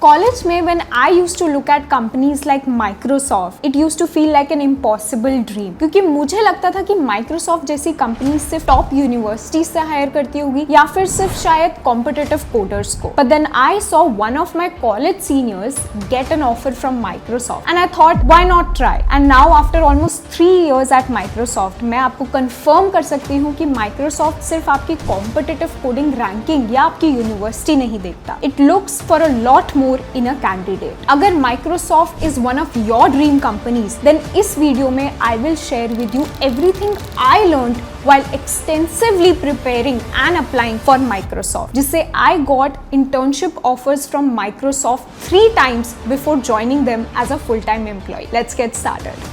College में when I used to look at companies like Microsoft, it used to feel like an impossible dream. क्योंकि मुझे लगता था कि Microsoft जैसी कंपनी सिर्फ टॉप यूनिवर्सिटीज से हायर करती होगी या फिर सिर्फ शायद कॉम्पिटिटिव कोडर्स को. But then I saw one of my college seniors get an offer from Microsoft and I thought why not try? And now after almost 3 years at Microsoft, मैं आपको कंफर्म कर सकती हूँ कि Microsoft सिर्फ आपकी competitive coding ranking या आपकी यूनिवर्सिटी नहीं देखता. It looks for a lot more in a candidate. अगर Microsoft is one of your dream companies, then इस वीडियो में I will share with you everything I learned while extensively preparing and applying for Microsoft. जिससे I got internship offers from Microsoft 3 times before joining them as a full-time employee. Let's get started.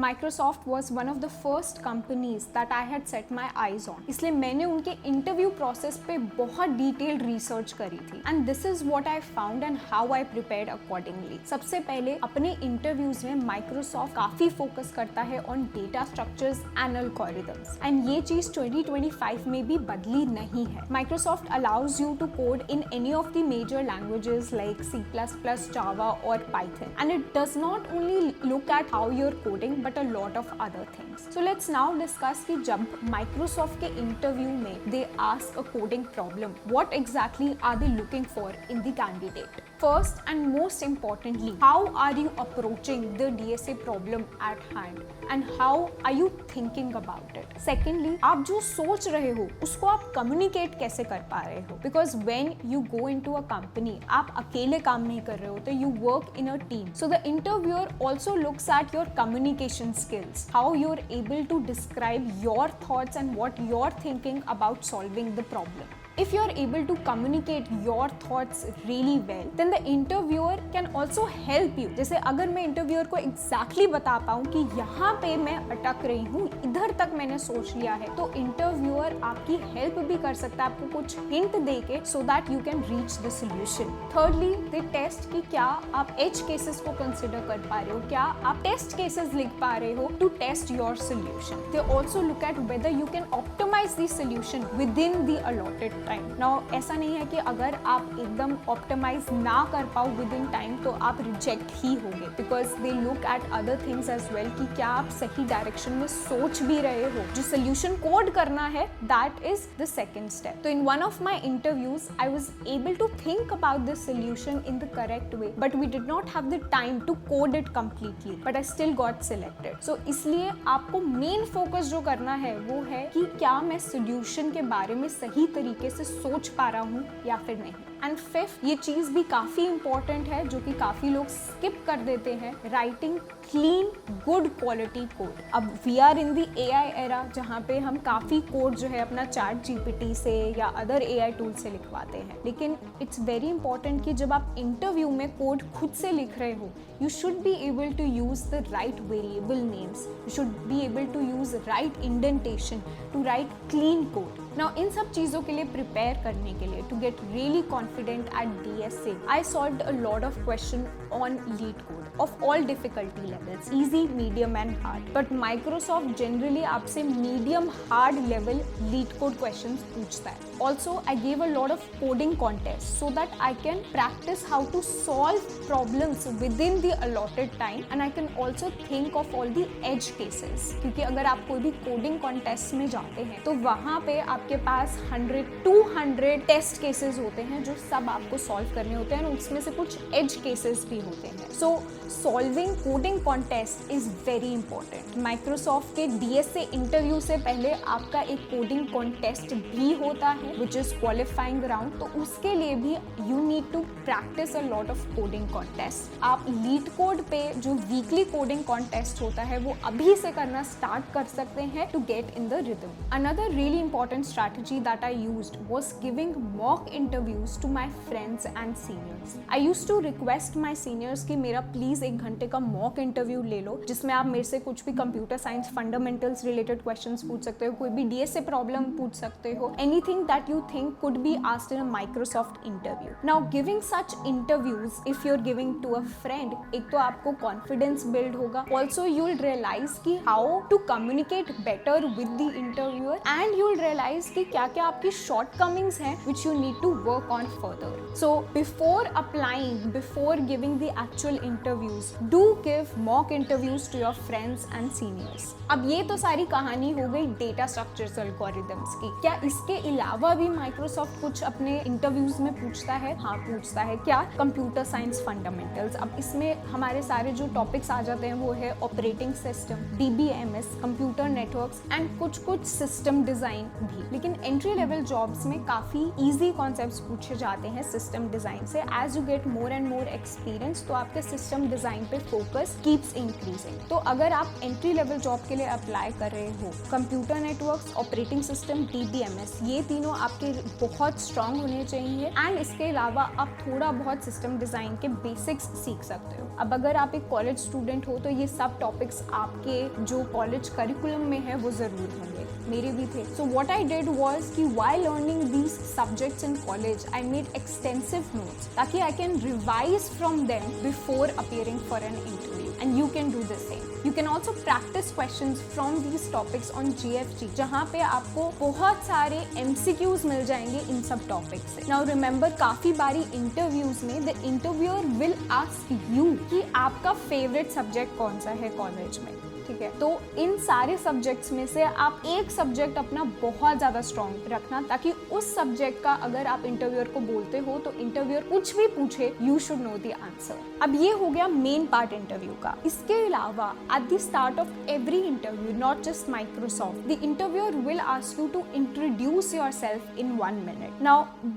Microsoft was one of the first companies that I had set my eyes on. इसलिए मैंने उनके interview process पे बहुत detailed research करी थी and this is what I found and how I prepared accordingly. सबसे पहले अपने इंटरव्यूज में माइक्रोसॉफ्ट काफी फोकस करता है on data structures and algorithms and ये चीज 2025 में भी बदली नहीं है. Microsoft allows you to code in any of the major languages like C++, Java और Python and it does not only look at how you are coding but a lot of other things. So let's now discuss कि जब Microsoft के interview में they ask a coding problem, what exactly are they looking for in the candidate? First and most importantly, how are you approaching the DSA problem at hand and how are you thinking about it? Secondly, आप जो सोच रहे हो उसको आप communicate कैसे कर पा रहे हो? Because when you go into a company, आप अकेले काम नहीं कर रहे हो, तो you work in a team. So the interviewer also looks at your communication skills, how you're able to describe your thoughts and what you're thinking about solving the problem. If you're able to communicate your thoughts really well, then the interviewer can also help you. जैसे अगर मैं interviewer को exactly बता पाऊँ कि यहाँ पे मैं अटक रही हूँ, इधर तक मैंने सोच लिया है, तो interviewer आपकी help भी कर सकता है आपको कुछ hint दे के so that you can reach the solution. Thirdly, they test कि क्या आप edge cases को consider कर पा रहे हो, क्या आप test cases लिख पा रहे हो to test your solution. They also look at whether you can optimize the solution within the allotted time. Now ऐसा नहीं है कि अगर आप एकदम ऑप्टिमाइज ना कर पाओ विद इन टाइम तो आप रिजेक्ट ही होगे, because they look at other things as well कि क्या आप सही डायरेक्शन में सोच भी रहे हो. जो सोल्यूशन कोड करना है that is the second step. तो in one of my interviews I was able to think about this solution in the correct way, but we did not have the time to code it completely, but I still got selected. So इसलिए आपको main focus जो करना है वो है कि क्या मैं सोल्यूशन के बारे में सही तरीके से सोच पा रहा हूँ या फिर नहीं. एंड फिफ्थ, ये चीज भी काफी इंपॉर्टेंट है जो कि काफी लोग स्किप कर देते हैं, writing clean good quality code. अब we are in the AI era जहाँ पे हम काफी कोड जो है अपना ChatGPT से या अदर AI टूल से लिखवाते हैं, लेकिन इट्स वेरी इंपॉर्टेंट कि जब आप इंटरव्यू में कोड खुद से लिख रहे हो, you should be able to use the right variable names, you should be able to use right indentation to write clean code. Now इन सब चीज़ों के लिए प्रिपेयर करने के लिए to get really confident at DSA, I solved a lot of questions on lead code of all difficulty levels, easy, medium and hard. But Microsoft generally आपसे medium hard level lead code questions पूछता है. Also, I gave a lot of coding contests so that I can practice how to solve problems within the allotted time and I can also think of all the edge cases. क्योंकि अगर आप कोई भी coding contest में जाते हैं तो वहाँ पे आपके पास 100-200 टेस्ट केसेस होते हैं जो सब आपको सॉल्व करने होते हैं और उसमें से कुछ एज केसेस भी होते हैं. सो solving coding contest is very important. Microsoft के DSA इंटरव्यू से पहले आपका एक कोडिंग कॉन्टेस्ट भी होता है which is qualifying round. तो उसके लिए भी you need to practice a lot of coding contests. आप लीड कोड पे जो वीकली कोडिंग कॉन्टेस्ट होता है वो अभी से करना स्टार्ट कर सकते हैं to get in the rhythm. Another really important strategy that I used was giving mock interviews to my friends and seniors. I used to request my seniors कि मेरा प्लीज 1 घंटे का मॉक इंटरव्यू ले लो जिसमें आप मेरे से कुछ भी computer science fundamentals related questions पूछ सकते हो, कोई भी DSA प्रॉब्लम पूछ सकते हो, anything that you think could be asked in a Microsoft interview. Now giving such interviews if you're giving to a friend, एक तो आपको confidence build होगा, also you'll realize कि how to communicate better with the interviewer, and you'll realize कि क्या क्या आपकी shortcomings हैं which you need to work on further. So before applying, before giving the actual interviews, do give mock interviews to your friends and seniors. अब ये तो सारी कहानी हो गई डेटा स्ट्रक्चर्स एल्गोरिथम्स की। क्या इसके अलावा भी माइक्रोसॉफ्ट कुछ अपने इंटरव्यूज में पूछता है? हाँ पूछता है। क्या? Computer science fundamentals. अब इसमें हमारे सारे जो टॉपिक्स आ जाते हैं वो है operating system, DBMS, computer networks and कुछ सिस्टम डिजाइन भी। लेकिन एंट्री लेवल जॉब्स में काफी इजी कॉन्सेप्ट्स पूछे जाते हैं सिस्टम डिजाइन से। As you get more and more experience तो आपके सिस्टम डिजाइन पे फोकस कीप्स इंक्रीजिंग। तो अगर आप एंट्री लेवल जॉब के लिए अप्लाई कर रहे हो, computer networks, operating system, DBMS, ये तीनों आपके बहुत स्ट्रांग होने चाहिए। एंड इसके अलावा आप थोड़ा बहुत सिस्टम डिजाइन के बेसिक्स सीख सकते हो। अब अगर आप एक कॉलेज स्टूडेंट हो तो ये सब टॉपिक्स आपके जो कॉलेज करिकुलम में है वो जरूर होंगे, मेरे भी थे। So what I did was कि while learning these subjects in college I made extensive notes ताकि I can revise from them before appearing for an interview, and you can do the same. You can also practice questions from these topics on GFG, जहाँ पे आपको बहुत सारे MCQs मिल जाएंगे इन सब topics से। Now remember, काफी बारी इंटरव्यूज में the interviewer will ask you कि आपका फेवरेट सब्जेक्ट कौन सा है कॉलेज में, ठीक है? तो इन सारे सब्जेक्ट्स में से आप एक सब्जेक्ट अपना बहुत ज्यादा स्ट्रॉन्ग रखना ताकि उस सब्जेक्ट का अगर आप इंटरव्यूअर को बोलते हो तो इंटरव्यूअर कुछ भी पूछे you should know the answer. अब ये हो गया मेन पार्ट इंटरव्यू का। इसके अलावा at the start of every interview, not just Microsoft, the interviewer will ask you to introduce yourself in 1 minute. Now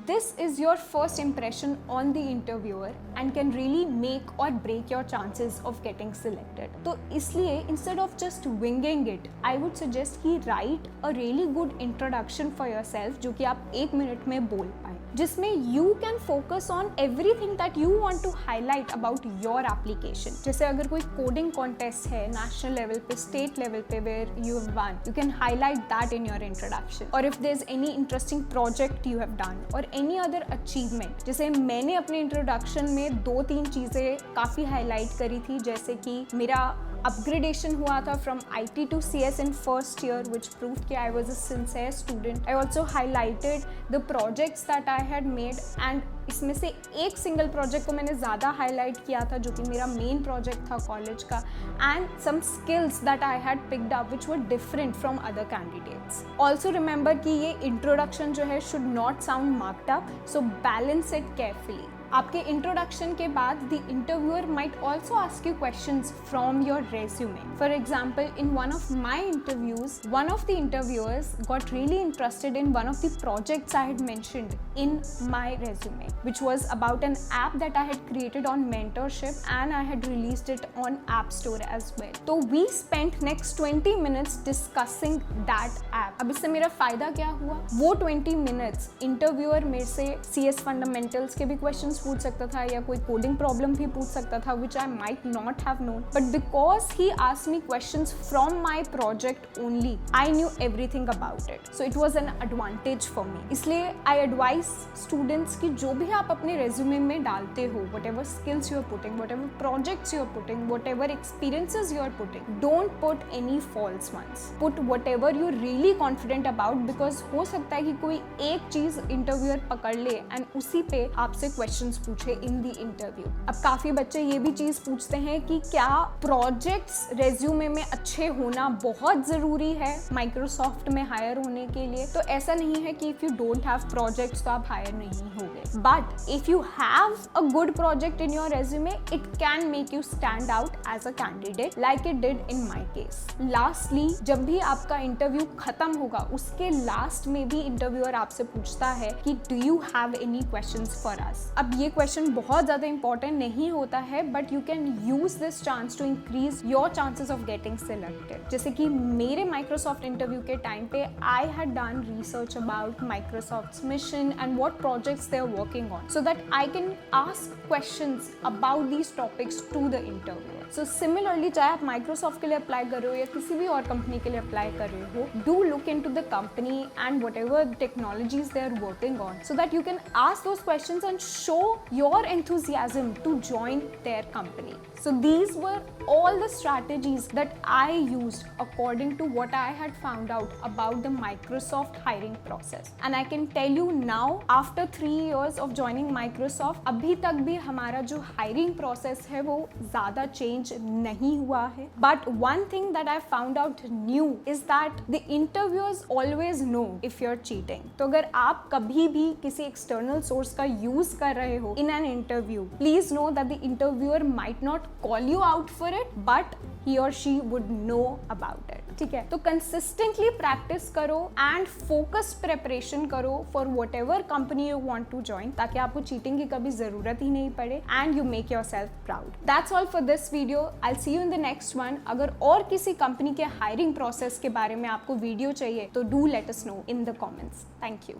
this is your first impression on the interviewer and can really make or break your chances of getting selected. तो इसलिए instead of just winging it, I would suggest कि write a really good introduction for yourself जो कि आप 1 minute में बोल पाए, जिसमें you can focus on everything that you want to highlight about your application. जैसे अगर कोई coding contest है national level पे, state level पे where you have won, you can highlight that in your introduction. Or if there's any interesting project you have done or any other achievement, जैसे मैंने अपने introduction में 2-3 चीज़ें काफ़ी highlight करी थी, जैसे कि मेरा अपग्रेडेशन हुआ था from IT to CS in first year, which proved कि I was a sincere student. I also highlighted the projects that I had made, and इसमें से एक सिंगल प्रोजेक्ट को मैंने ज़्यादा हाईलाइट किया था जो कि मेरा मेन प्रोजेक्ट था कॉलेज का, and some skills that I had picked up which were different from other candidates. Also remember कि ये इंट्रोडक्शन जो है should not sound marked up, so balance it carefully. आपके इंट्रोडक्शन के बाद the interviewer might also ask you questions from your resume. For example, in one of my interviews, one of the interviewers got really interested in one of the projects I had mentioned in my resume, which was about an app that I had created on mentorship and I had released it on App Store as well. So we spent next 20 minutes discussing that app. अब इससे मेरा फायदा क्या हुआ? वो 20 minutes interviewer मेरे से CS fundamentals के भी questions पूछ सकता था या कोई coding problem भी पूछ सकता था which I might not have known, but because he asked me questions from my project only, I knew everything about it. So it was an advantage for me. इसलिए I advise स्टूडेंट्स की जो भी आप अपने resume में डालते हो, whatever skills you are putting, whatever projects you are putting, whatever experiences you are putting, don't put any false ones. Put whatever you're really confident about, because हो सकता है कि कोई एक चीज इंटरव्यूअर पकड़ ले एंड उसी पे आपसे क्वेश्चंस पूछे इन द इंटरव्यू। अब काफी बच्चे ये भी चीज पूछते हैं कि क्या प्रोजेक्ट्स रेज्यूमे में अच्छे होना बहुत जरूरी है माइक्रोसॉफ्ट में हायर होने के लिए? तो ऐसा नहीं है कि if you don't have projects तो आप हायर नहीं होगे, but if you have a good project in your resume, it can make you stand out as a candidate like it did in my case. Lastly, जब भी आपका interview खत्म होगा उसके लास्ट में भी इंटरव्यूअर आपसे पूछता है कि do you have any questions for us. अब ये क्वेश्चन बहुत ज्यादा इंपॉर्टेंट नहीं होता है, but you can use this chance to increase your chances of getting selected. जैसे कि मेरे माइक्रोसॉफ्ट इंटरव्यू के टाइम पे I had done research about Microsoft mission and what projects they are working working on, so that I can ask questions about these topics to the interviewer. So similarly, चाहे आप Microsoft के लिए apply कर रहे हो या किसी भी और कंपनी के लिए अप्लाई कर रहे हो, do look into the company and whatever technologies they are working on, so that you can ask those questions and show your enthusiasm to join their company. So these were all the strategies that I used according to what I had found out about the Microsoft hiring process. And I can tell you now, after 3 years of joining Microsoft, अभी तक भी हमारा जो hiring process है वो ज़्यादा change नहीं हुआ है. But one thing that I found out new is that the interviewers always know if you're cheating. तो अगर आप कभी भी किसी external source का use कर रहे हो in an interview, please know that the interviewer might not call you out for it, but he or she would know about it. ठीक है, तो consistently practice करो and focus preparation करो for whatever company you want to join, ताकि आपको cheating की कभी ज़रूरत ही नहीं पड़े and you make yourself proud. That's all for this video. I'll see you in the next one. अगर और किसी कंपनी के hiring process के बारे में आपको वीडियो चाहिए तो do let us know in the comments. Thank you.